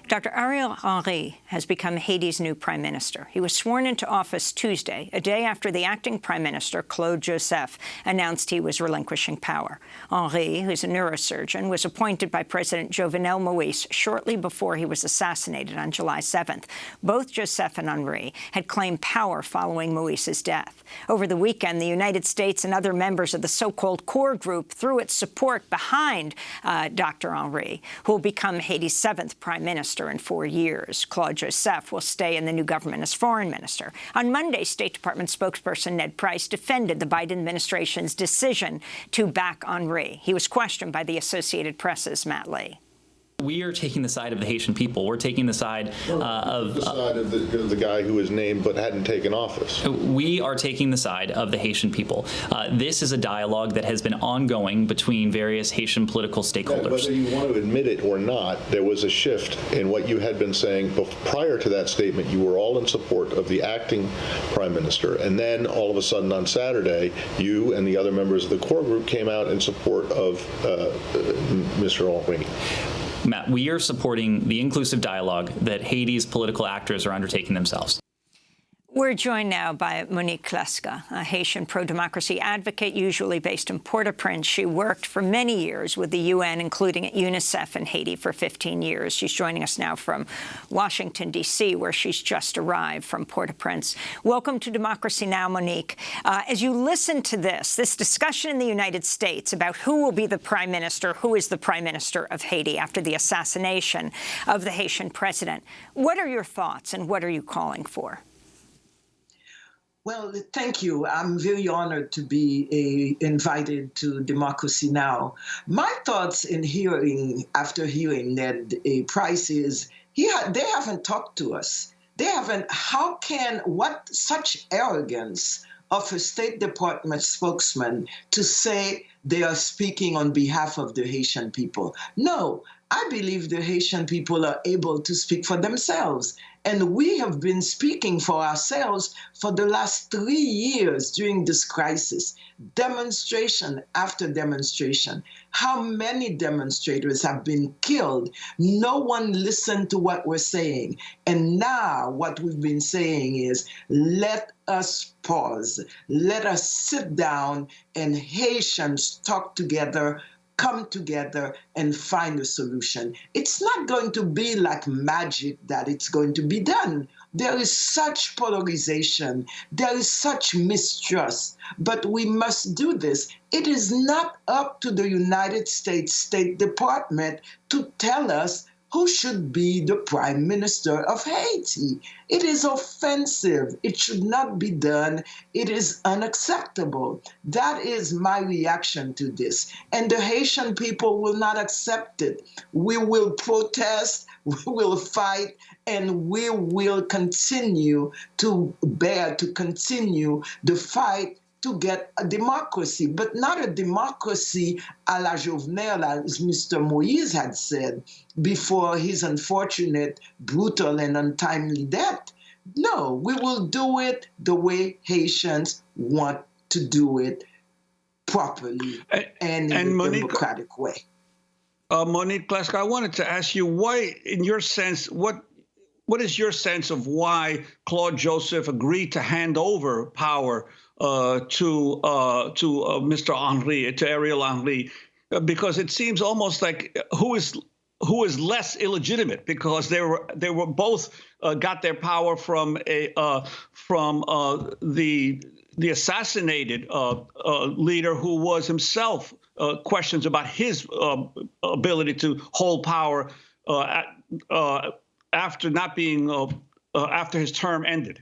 Dr. Ariel Henry has become Haiti's new prime minister. He was sworn into office Tuesday, a day after the acting prime minister, Claude Joseph, announced he was relinquishing power. Henry, who's a neurosurgeon, was appointed by President Jovenel Moïse shortly before he was assassinated on July 7th. Both Joseph and Henry had claimed power following Moïse's death. Over the weekend, the United States and other members of the so-called core group threw its support behind Dr. Henry, who will become Haiti's 7th prime minister in 4 years. Claude Joseph will stay in the new government as foreign minister. On Monday, State Department spokesperson Ned Price defended the Biden administration's decision to back Henry. He was questioned by the Associated Press's Matt Lee. We are taking the side of the Haitian people. We're taking the side of the guy who was named but hadn't taken office. We are taking the side of the Haitian people. This is a dialogue that has been ongoing between various Haitian political stakeholders. Whether you want to admit it or not, there was a shift in what you had been saying prior to that statement. You were all in support of the acting prime minister, and then all of a sudden on Saturday, you and the other members of the core group came out in support of Mr. Henry. Matt, we are supporting the inclusive dialogue that Haiti's political actors are undertaking themselves. We're joined now by Monique Clesca, a Haitian pro-democracy advocate, usually based in Port-au-Prince. She worked for many years with the UN, including at UNICEF in Haiti for 15 years. She's joining us now from Washington, D.C., where she's just arrived from Port-au-Prince. Welcome to Democracy Now!, Monique. As you listen to this discussion in the United States about who will be the prime minister, who is the prime minister of Haiti after the assassination of the Haitian president, what are your thoughts and what are you calling for? Well, thank you. I'm very honored to be invited to Democracy Now! My thoughts after hearing Ned Price is they haven't talked to us. They haven't. What such arrogance of a State Department spokesman to say they are speaking on behalf of the Haitian people. No, I believe the Haitian people are able to speak for themselves. And we have been speaking for ourselves for the last 3 years during this crisis, demonstration after demonstration. How many demonstrators have been killed? No one listened to what we're saying. And now what we've been saying is, let us pause. Let us sit down and Haitians talk together, come together and find a solution. It's not going to be like magic that it's going to be done. There is such polarization. There is such mistrust. But we must do this. It is not up to the United States State Department to tell us who should be the Prime Minister of Haiti. It is offensive. It should not be done. It is unacceptable. That is my reaction to this. And the Haitian people will not accept it. We will protest, we will fight, and we will continue to continue the fight to get a democracy, but not a democracy a la Jovenel, as Mr. Moïse had said before his unfortunate, brutal, and untimely death. No, we will do it the way Haitians want to do it properly and in a Monique, democratic way. Monique Clesca, I wanted to ask you why, in your sense, what is your sense of why Claude Joseph agreed to hand over power to Mr. Henry, to Ariel Henry, because it seems almost like who is less illegitimate, because they were both got their power from the assassinated leader, who was himself questions about his ability to hold power after not being after his term ended.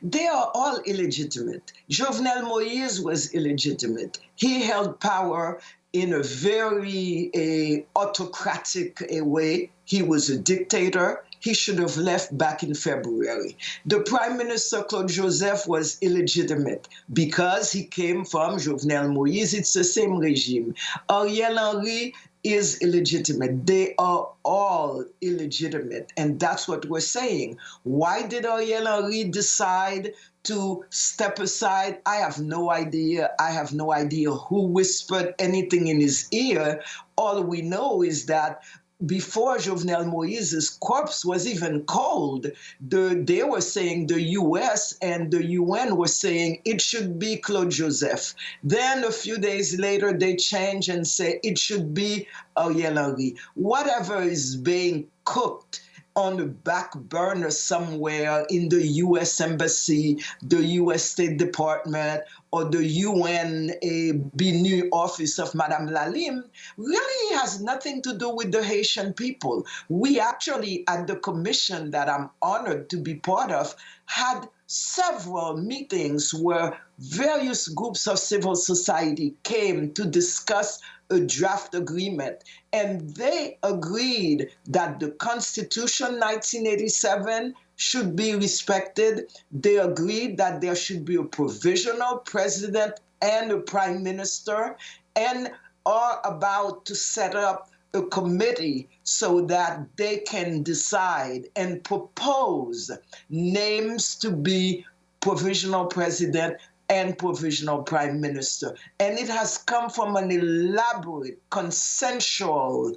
They are all illegitimate. Jovenel Moïse was illegitimate. He held power in a very autocratic way. He was a dictator. He should have left back in February. The Prime Minister Claude Joseph was illegitimate because he came from Jovenel Moïse. It's the same regime. Ariel Henry is illegitimate. They are all illegitimate. And that's what we're saying. Why did Ariel Henry decide to step aside? I have no idea. I have no idea who whispered anything in his ear. All we know is that before Jovenel Moïse's corpse was even cold, they were saying, the US and the UN were saying it should be Claude Joseph. Then a few days later, they change and say it should be Ariel Henry. Whatever is being cooked on the back burner somewhere in the U.S. Embassy, the U.S. State Department, or the UN BNU office of Madame Lalim really has nothing to do with the Haitian people. We actually, at the commission that I'm honored to be part of, had several meetings where various groups of civil society came to discuss a draft agreement, and they agreed that the Constitution 1987 should be respected. They agreed that there should be a provisional president and a prime minister, and are about to set up a committee so that they can decide and propose names to be provisional president and provisional prime minister. And it has come from an elaborate, consensual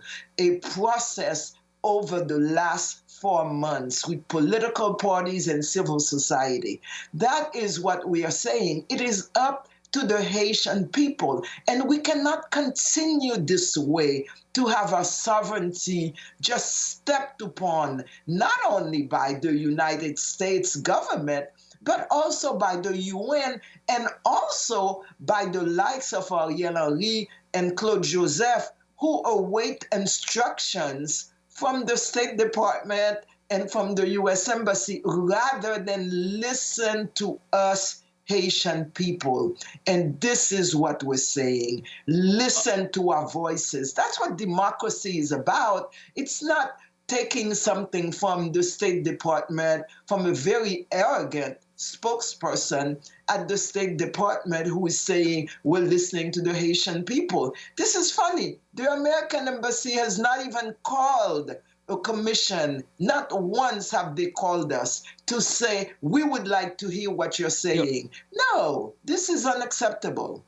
process over the last 4 months with political parties and civil society. That is what we are saying. It is up to the Haitian people. And we cannot continue this way to have our sovereignty just stepped upon, not only by the United States government, but also by the UN and also by the likes of Ariel Henry and Claude Joseph, who await instructions from the State Department and from the U.S. Embassy rather than listen to us Haitian people. And this is what we're saying. Listen to our voices. That's what democracy is about. It's not taking something from the State Department, from a very arrogant spokesperson at the State Department who is saying, we're listening to the Haitian people. This is funny. The American embassy has not even called a commission. Not once have they called us to say, we would like to hear what you're saying. No, this is unacceptable.